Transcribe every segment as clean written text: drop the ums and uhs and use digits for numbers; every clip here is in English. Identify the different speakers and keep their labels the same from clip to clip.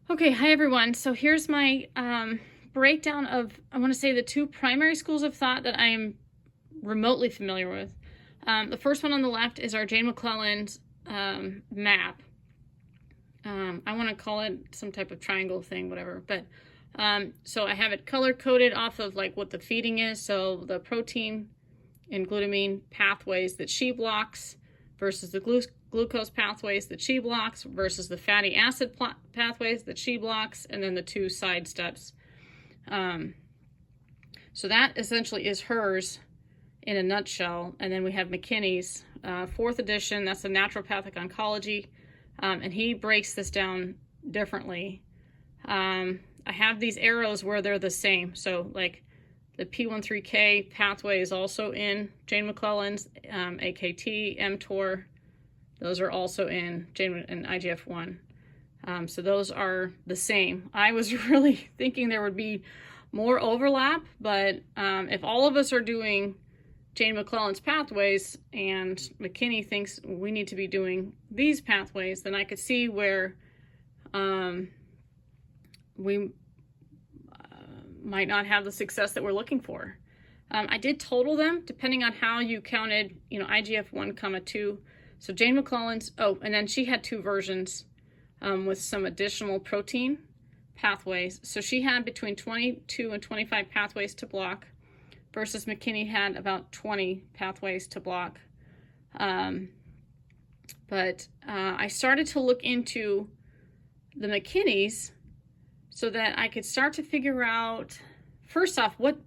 Speaker 1: Okay, hi everyone. So here's my breakdown of, I want to say, the two primary schools of thought that I am remotely familiar with. The first one on the left is our Jane McLelland map. I want to call it some type of triangle thing, whatever. But so I have it color-coded off of like what the feeding is. So the protein and glutamine pathways that she blocks versus the glucose pathways that she blocks versus the fatty acid pathways that she blocks, and then the two side steps. So that essentially is hers in a nutshell. And then we have McKinney's fourth edition. That's the Naturopathic Oncology, and he breaks this down differently. I have these arrows where they're the same. So like the P13K pathway is also in Jane McLelland's, AKT, mTOR. Those are also in Jane and IGF-1. So those are the same. I was really thinking there would be more overlap, but if all of us are doing Jane McLelland's pathways and McKinney thinks we need to be doing these pathways, then I could see where we might not have the success that we're looking for. I did total them depending on how you counted, IGF-1, 2. So Jane McLelland's, and then she had two versions with some additional protein pathways. So she had between 22 and 25 pathways to block versus McKinney had about 20 pathways to block. But I started to look into the McKinney's so that I could start to figure out, first off, what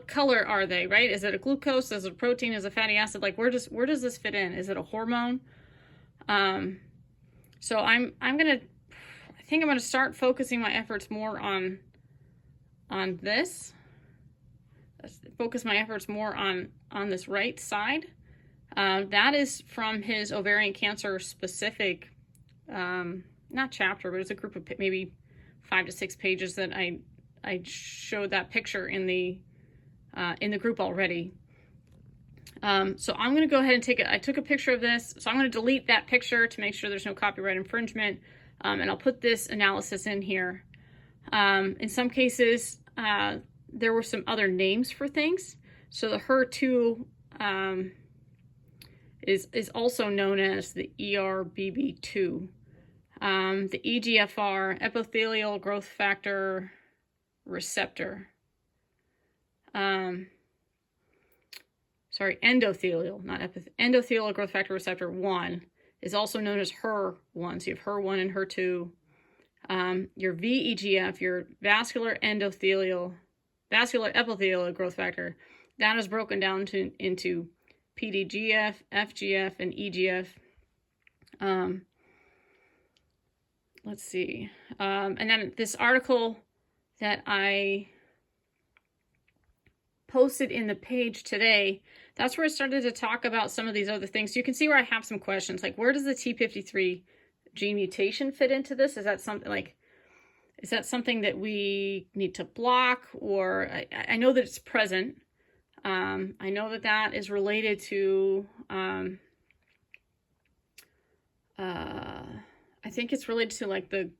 Speaker 1: color are they, right? Is it a glucose? Is it a protein? Is it a fatty acid? Like where does this fit in? Is it a hormone? So I think I'm gonna start focusing my efforts more on this. Focus my efforts more on this right side. That is from his ovarian cancer specific, not chapter, but it's a group of maybe 5 to 6 pages that I showed that picture in the group already. So I'm going to go ahead and I took a picture of this, so I'm going to delete that picture to make sure there's no copyright infringement, and I'll put this analysis in here. In some cases, there were some other names for things. So the HER2 is also known as the ERBB2. The EGFR, epithelial growth factor receptor. Endothelial, not endothelial growth factor receptor 1 is also known as HER1. So you have HER1 and HER2. Your VEGF, your vascular epithelial growth factor, that is broken down into PDGF, FGF, and EGF. Let's see. And then this article that I posted in the page today, that's where I started to talk about some of these other things. So you can see where I have some questions, like where does the T53 gene mutation fit into this? Is that something that we need to block? Or I know that it's present. I know that is related to, I think it's related to like the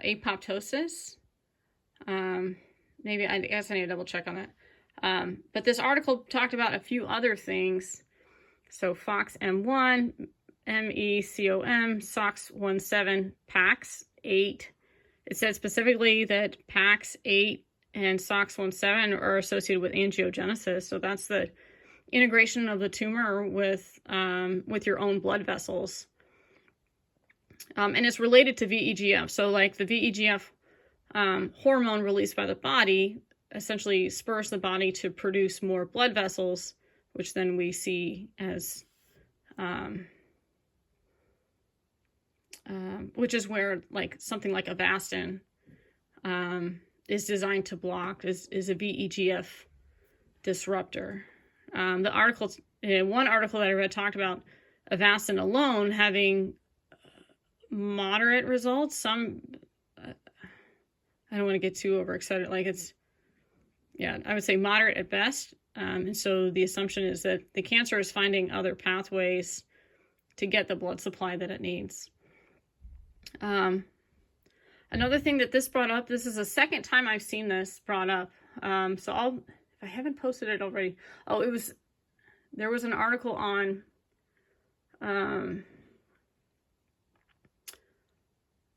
Speaker 1: apoptosis. Maybe I guess I need to double check on that. But this article talked about a few other things. So FOXM1, MECOM, SOX17, PAX8. It said specifically that PAX8 and SOX17 are associated with angiogenesis. So that's the integration of the tumor with your own blood vessels. And it's related to VEGF. So like the VEGF hormone released by the body essentially spurs the body to produce more blood vessels, which then we see as, which is where like something like Avastin is designed to block, is a VEGF disruptor. One article that I read talked about Avastin alone having moderate results. Some, I don't want to get too overexcited. Like I would say moderate at best. And so the assumption is that the cancer is finding other pathways to get the blood supply that it needs. Another thing that this brought up, this is the second time I've seen this brought up. So if I haven't posted it already, there was an article on,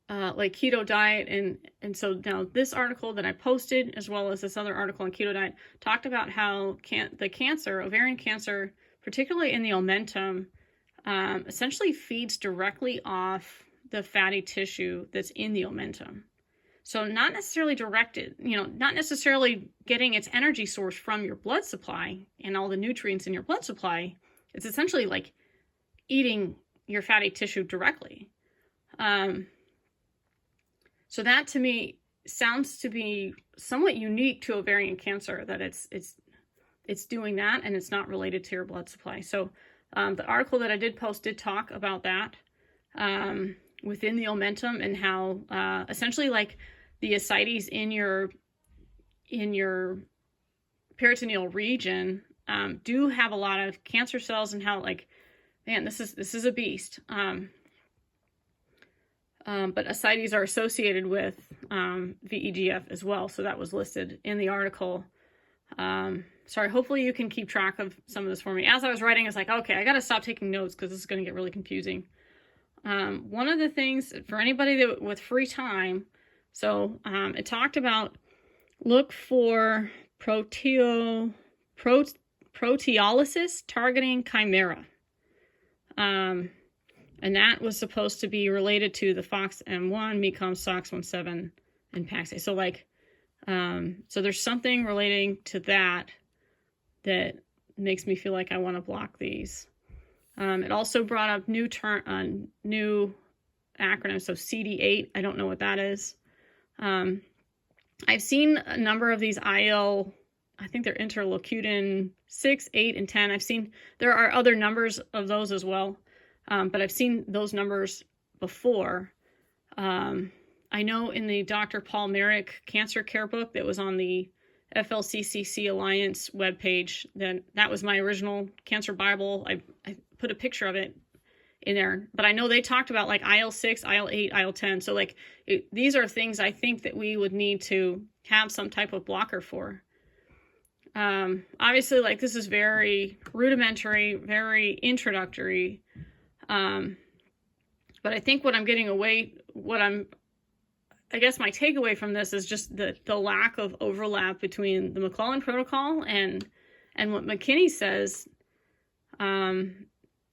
Speaker 1: like keto diet, and so now this article that I posted, as well as this other article on keto diet, talked about how the cancer, ovarian cancer, particularly in the omentum, essentially feeds directly off the fatty tissue that's in the omentum. So not necessarily directed, not necessarily getting its energy source from your blood supply and all the nutrients in your blood supply. It's essentially like eating your fatty tissue directly. So that to me sounds to be somewhat unique to ovarian cancer, that it's doing that and it's not related to your blood supply. So the article that I did post did talk about that within the omentum, and how essentially like the ascites in your peritoneal region do have a lot of cancer cells, and how, like, man, this is a beast. But ascites are associated with VEGF as well, so that was listed in the article. Sorry, hopefully you can keep track of some of this for me. As I was writing, I was like, okay, I got to stop taking notes because this is going to get really confusing. One of the things for anybody with free time, so it talked about look for proteolysis targeting chimera. And that was supposed to be related to the FOXM1, MECOM, SOX17, and PAX-A. So like, so there's something relating to that makes me feel like I want to block these. It also brought up new acronyms, so CD8. I don't know what that is. I've seen a number of these I think they're interleukin 6, 8, and 10. I've seen there are other numbers of those as well. But I've seen those numbers before. I know in the Dr. Paul Merrick Cancer Care book that was on the FLCCC Alliance webpage, that was my original cancer Bible. I put a picture of it in there. But I know they talked about like IL-6, IL-8, IL-10. So like these are things I think that we would need to have some type of blocker for. Obviously, like this is very rudimentary, very introductory. But I think what I'm getting I guess my takeaway from this is just the lack of overlap between the McLelland protocol and what McKinney's says,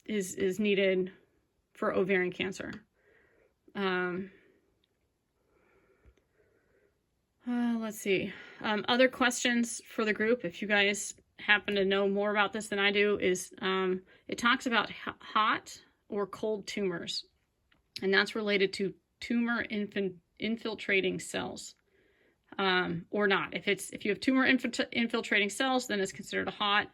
Speaker 1: is needed for ovarian cancer. Let's see. Other questions for the group, if you guys happen to know more about this than I do, is it talks about hot or cold tumors, and that's related to tumor infiltrating cells, or not. If you have tumor infiltrating cells, then it's considered a hot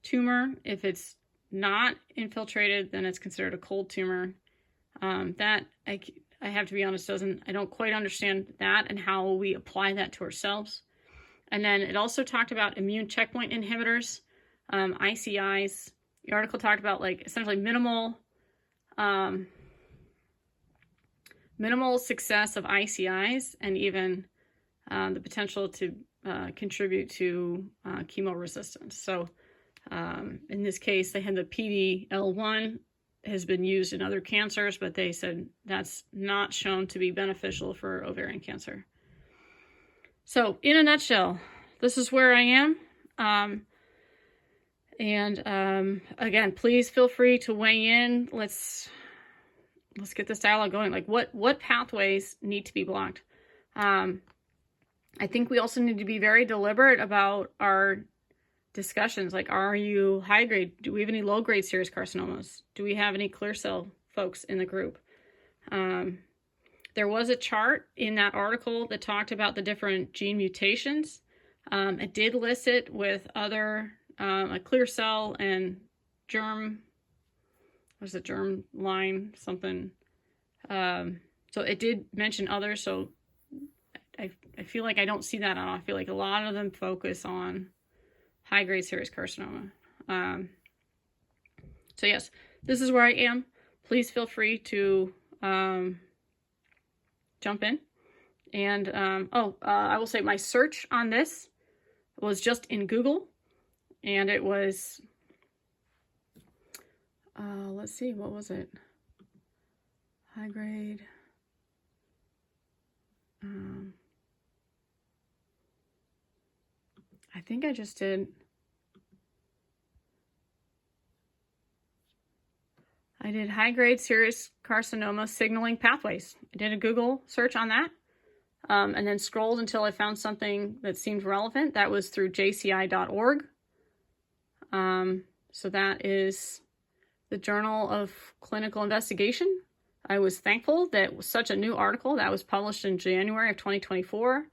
Speaker 1: tumor. If it's not infiltrated, then it's considered a cold tumor. That I have to be honest, I don't quite understand that and how we apply that to ourselves. And then it also talked about immune checkpoint inhibitors, ICIs. The article talked about like essentially minimal success of ICIs, and even the potential to contribute to chemo resistance. So in this case, they had the PD-L1 has been used in other cancers, but they said that's not shown to be beneficial for ovarian cancer. So in a nutshell, this is where I am. Again, please feel free to weigh in. Let's get this dialogue going. Like what pathways need to be blocked? I think we also need to be very deliberate about our discussions. Like, are you high grade? Do we have any low grade serous carcinomas? Do we have any clear cell folks in the group? There was a chart in that article that talked about the different gene mutations. It did list it with other like clear cell and germ. Was it germ line something? So it did mention others. So I feel like I don't see that at all. I feel like a lot of them focus on high grade serous carcinoma. So yes, this is where I am. please feel free to jump in. And I will say my search on this was just in Google, and it was, let's see, what was it? High grade. I think I just did. I did high grade serous carcinoma signaling pathways. I did a Google search on that, and then scrolled until I found something that seemed relevant. That was through jci.org. So that is the Journal of Clinical Investigation. I was thankful that such a new article that was published in January of 2024,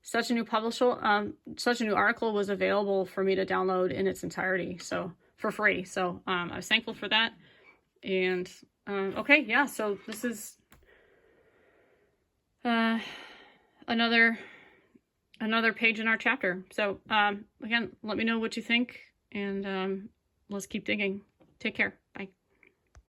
Speaker 1: such a new article was available for me to download in its entirety, so for free. So I was thankful for that. And okay, yeah. So this is another page in our chapter. So again, let me know what you think, and let's keep digging. Take care. Bye.